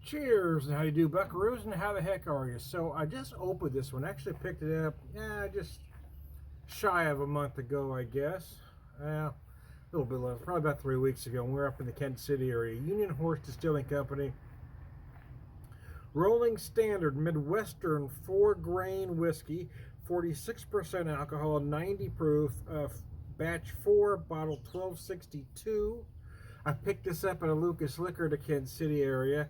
Cheers, and how you do, buckaroos, and how the heck are you? So I just opened this one, actually picked it up, just shy of a month ago, I guess. A little bit less, probably about 3 weeks ago, and we're up in the Kansas City area. Union Horse Distilling Company, Rolling Standard Midwestern 4-grain whiskey, 46% alcohol, 90 proof, batch 4, bottle 1262. I picked this up at a Lucas Liquor, the Kansas City area.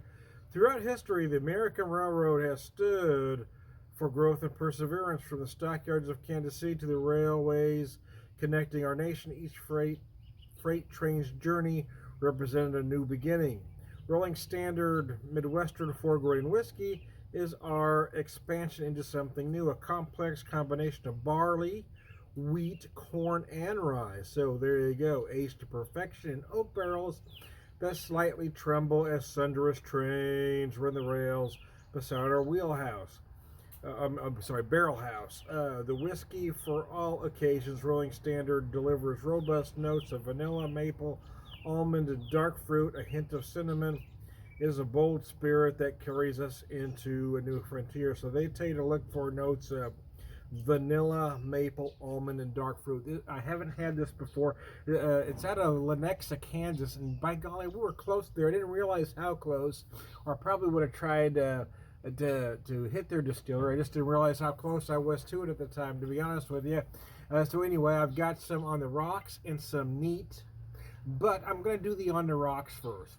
Throughout history, the American Railroad has stood for growth and perseverance. From the stockyards of Kansas City to the railways connecting our nation, each freight train's journey represented a new beginning. Rolling Standard Midwestern 4-grain whiskey is our expansion into something new, a complex combination of barley, wheat, corn, and rye. So there you go, aged to perfection in oak barrels that slightly tremble as thunderous trains run the rails beside our wheelhouse. Barrel house. The whiskey for all occasions. Rolling Standard delivers robust notes of vanilla, maple, almond, and dark fruit, a hint of cinnamon. It is a bold spirit that carries us into a new frontier. So they tell you to look for notes of vanilla, maple, almond, and dark fruit. I haven't had this before. It's out of Lenexa, Kansas, and by golly, we were close there. I didn't realize how close, or I probably would have tried to hit their distillery. I just didn't realize how close I was to it at the time, to be honest with you. So anyway, I've got some on the rocks and some neat, but I'm going to do the on the rocks first.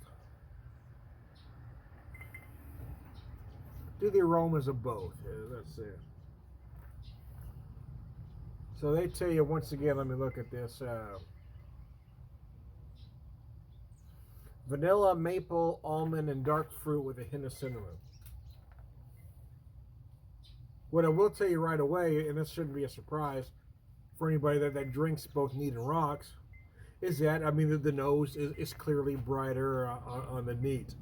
Do the aromas of both. Let's see. So they tell you, once again, let me look at this. Vanilla, maple, almond, and dark fruit with a hint of cinnamon. What I will tell you right away, and this shouldn't be a surprise for anybody that drinks both neat and rocks, is that, the nose is clearly brighter on the neat.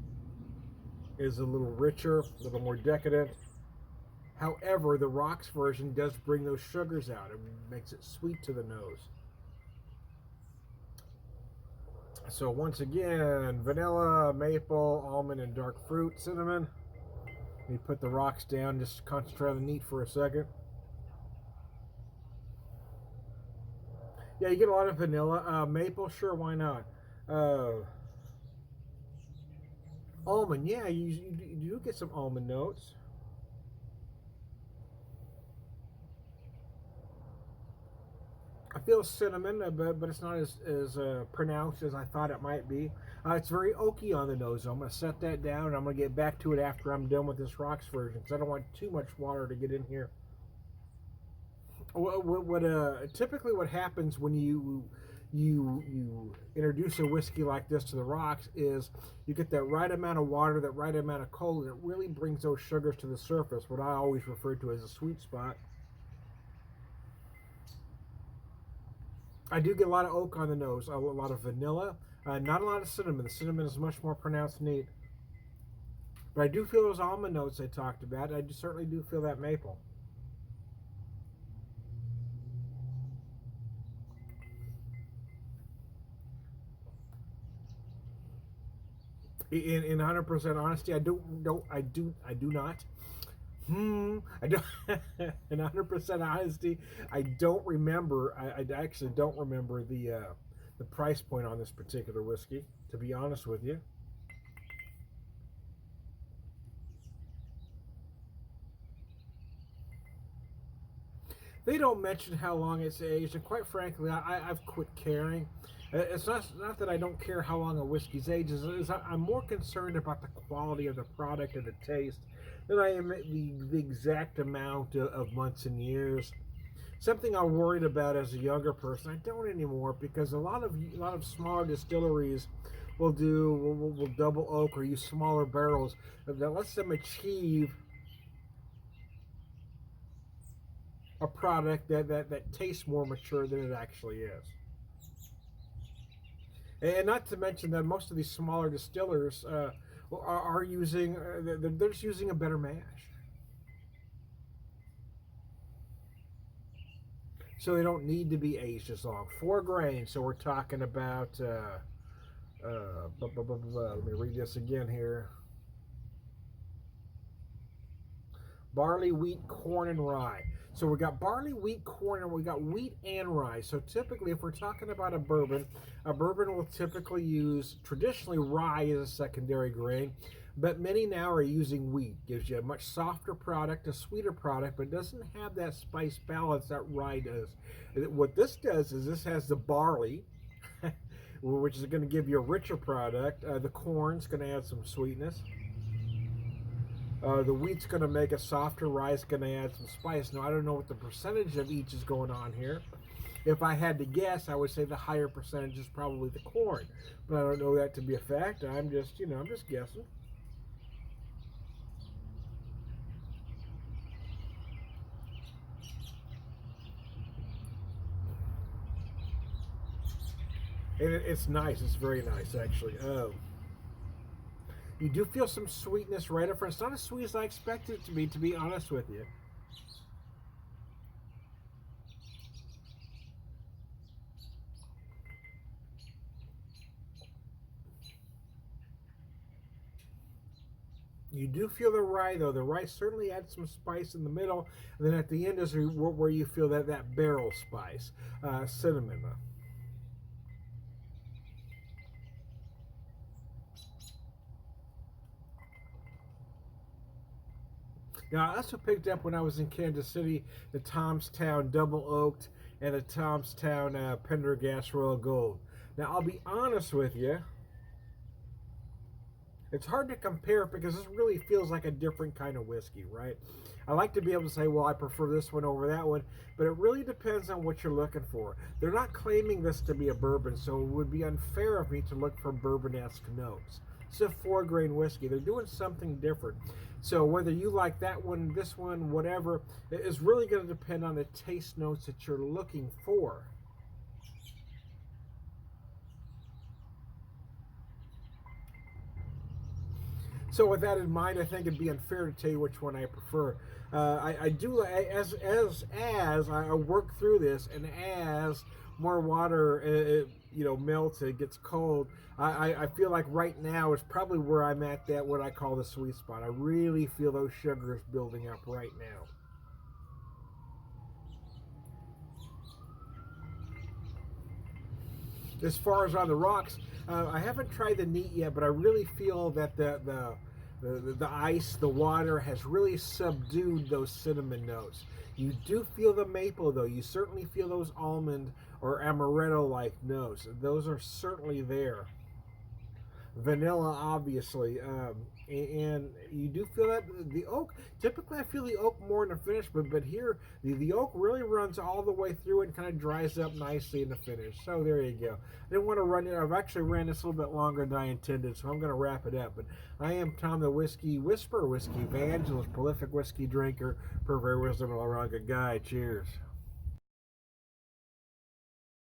Is a little richer, a little more decadent. However, the rocks version does bring those sugars out. It makes it sweet to the nose. So once again, vanilla, maple, almond, and dark fruit, cinnamon. Let me put the rocks down, just concentrate on the neat for a second. Yeah, you get a lot of vanilla. Maple, sure, why not? Almond, yeah, you do get some almond notes. I feel cinnamon, but it's not as pronounced as I thought it might be. It's very oaky on the nose. So I'm going to set that down, and I'm going to get back to it after I'm done with this rocks version, because I don't want too much water to get in here. Typically what happens when you introduce a whiskey like this to the rocks is you get that right amount of water, that right amount of cold, and it really brings those sugars to the surface, what I always refer to as a sweet spot. I do get a lot of oak on the nose, a lot of vanilla, not a lot of cinnamon. The cinnamon is much more pronounced neat. But I do feel those almond notes I talked about. I certainly do feel that maple. In 100% honesty, I do not. I don't. In 100% honesty, I don't remember. I actually don't remember the price point on this particular whiskey, to be honest with you. They don't mention how long it's aged, and quite frankly, I've quit caring. It's not that I don't care how long a whiskey's aged. I'm more concerned about the quality of the product and the taste than I am the exact amount of months and years. Something I worried about as a younger person, I don't anymore, because a lot of smaller distilleries will double oak or use smaller barrels that lets them achieve a product that tastes more mature than it actually is. And not to mention that most of these smaller distillers are using, they're just using a better mash. So they don't need to be aged as long. 4 grains, so we're talking about, let me read this again here. barley, wheat, corn, and rye. So we got barley, wheat, corn, and we got wheat and rye. So typically, if we're talking about a bourbon will typically use traditionally rye as a secondary grain, but many now are using wheat. Gives you a much softer product, a sweeter product, but doesn't have that spice balance that rye does. What this does is this has the barley, which is going to give you a richer product. The corn's going to add some sweetness. The wheat's going to make a softer, rye's going to add some spice. Now, I don't know what the percentage of each is going on here. If I had to guess, I would say the higher percentage is probably the corn. But I don't know that to be a fact. I'm just guessing. And it's nice. It's very nice, actually. You do feel some sweetness right up front. It's not as sweet as I expected it to be honest with you. You do feel the rye, though. The rye certainly adds some spice in the middle. And then at the end is where you feel that barrel spice, cinnamon. Now, I also picked up when I was in Kansas City the Tomstown Double Oaked and the Tomstown Pendergast Royal Gold. Now, I'll be honest with you, it's hard to compare because this really feels like a different kind of whiskey, right? I like to be able to say, well, I prefer this one over that one, but it really depends on what you're looking for. They're not claiming this to be a bourbon, so it would be unfair of me to look for bourbon-esque notes. It's a 4-grain whiskey. They're doing something different. So whether you like that one, this one, whatever, is really going to depend on the taste notes that you're looking for. So with that in mind, I think it'd be unfair to tell you which one I prefer. I do as I work through this, and as more water melts, it gets cold. I feel like right now is probably where I'm at that what I call the sweet spot. I really feel those sugars building up right now. As far as on the rocks, I haven't tried the neat yet, but I really feel that the ice, the water has really subdued those cinnamon notes. You do feel the maple, though. You certainly feel those almond or amaretto-like notes. Those are certainly there. Vanilla, obviously, and you do feel that the oak. Typically, I feel the oak more in the finish, but here the oak really runs all the way through and kind of dries up nicely in the finish. So there you go. I didn't want to run it. I've actually ran this a little bit longer than I intended, so I'm going to wrap it up. But I am Tom, the Whiskey Whisperer, whiskey evangelist, prolific whiskey drinker, pervert wisdom, all around good guy. Cheers.